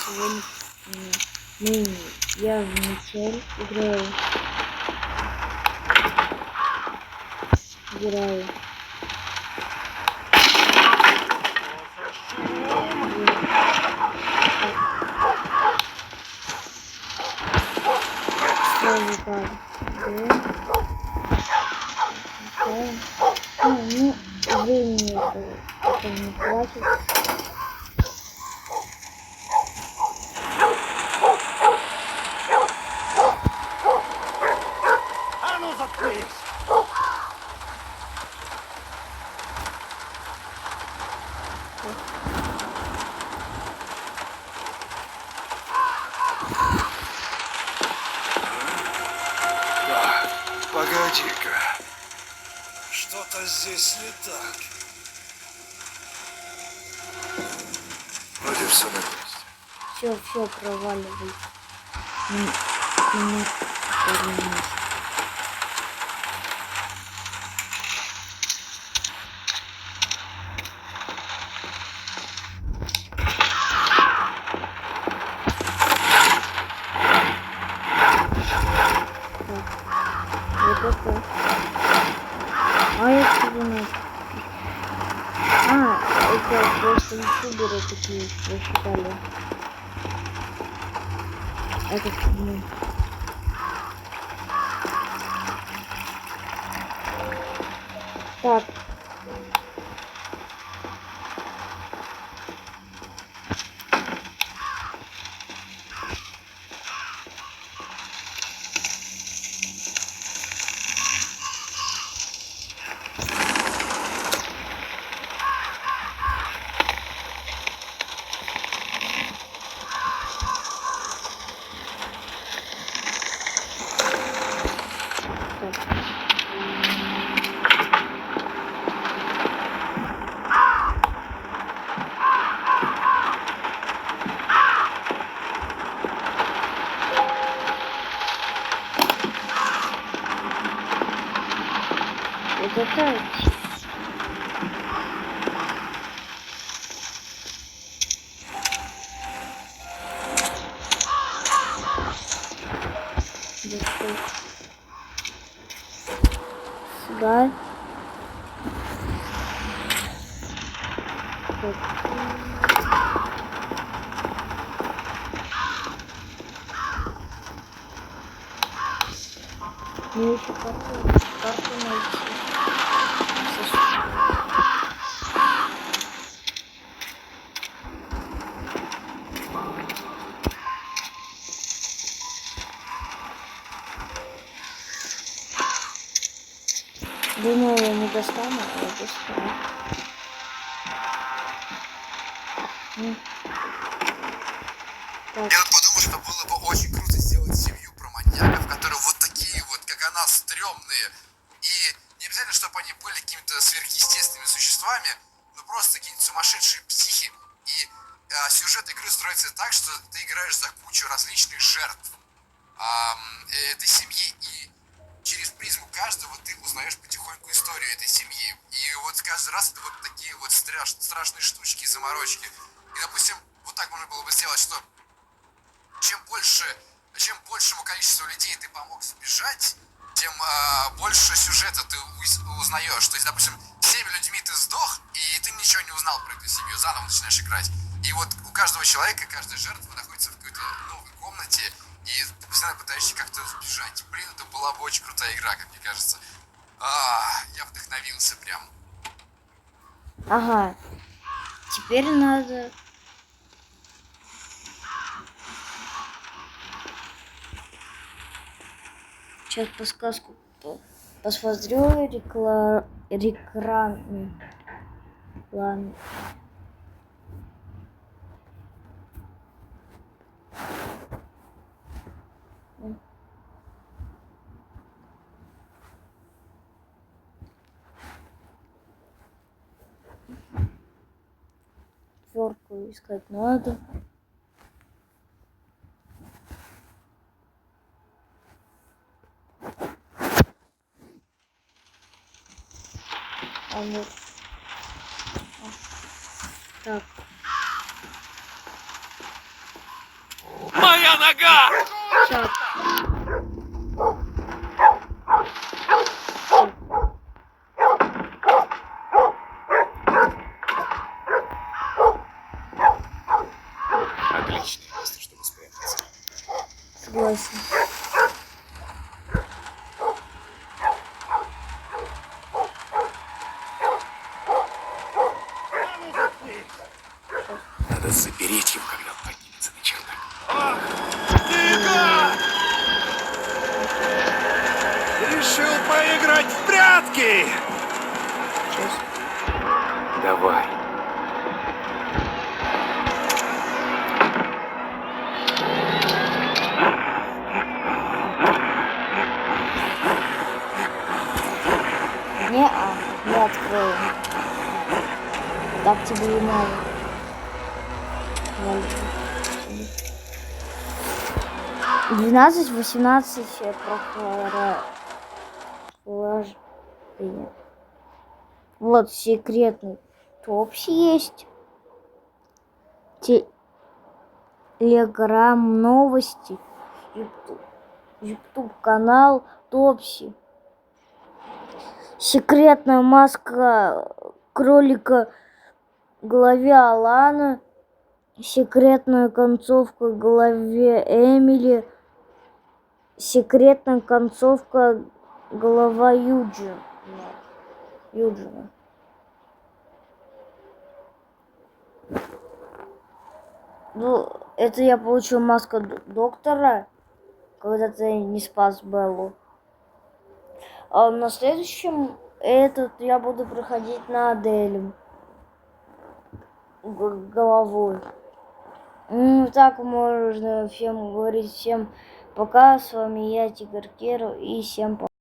сегодня я в Мишель играю. Сразу так. Ну, времени это не хватит. А ну заткнись! Погоди-ка. Что-то здесь не так. Вроде все на месте. Все проваливай. Меня вернись. Вот это. А я чего надо? Это просто ютуберы такие посчитали. Это фигня. Так. Это так. Сюда. Мне еще карту найти. Думаю, я не достану, а я достану. Я тут подумал, что было бы очень круто сделать семью про маньяков, которые вот такие вот, как она, стрёмные. И не обязательно, чтобы они были какими-то сверхъестественными существами, но просто какие-нибудь сумасшедшие психи. И сюжет игры строится так, что ты играешь за кучу различных жертв этой семьи. И через призму каждого ты узнаешь потихоньку историю этой семьи. И вот каждый раз это вот такие вот страшные штучки, заморочки. И, допустим, вот так можно было бы сделать, что чем большему количеству людей ты помог сбежать, тем больше сюжета ты узнаешь. То есть, допустим, 7 людьми ты сдох, и ты ничего не узнал про эту семью, заново начинаешь играть. И вот у каждого человека, каждая жертва находится в какой-то новой комнате, и ты постоянно пытаешься как-то сбежать. Блин, это была бы очень крутая игра, как мне кажется. Я вдохновился прям. Ага. Теперь надо... Сейчас подсказку посмотрю. Рекран. Ладно. Четверку искать надо. А вот. Так. Моя нога! Так. Отличное место, чтобы спрятаться. Согласен. А ну заткнись! Надо запереть его, когда он поднимется на чердак. Ты гад! Решил поиграть в прятки! Сейчас. Давай. Не открою. Так тебе и надо. Ладно. 12-18 прохождение. Вот секретный топси есть. Телеграм новости. YouTube канал Топси. Секретная маска кролика голове Алана. Секретная концовка голове Эмили. Секретная концовка голова Юджина. Ну, это я получил маску доктора, когда ты не спас Беллу. А на следующем этот я буду проходить на Адель головой. Так можно всем говорить. Всем пока. С вами я, Тигр Керу, и всем пока.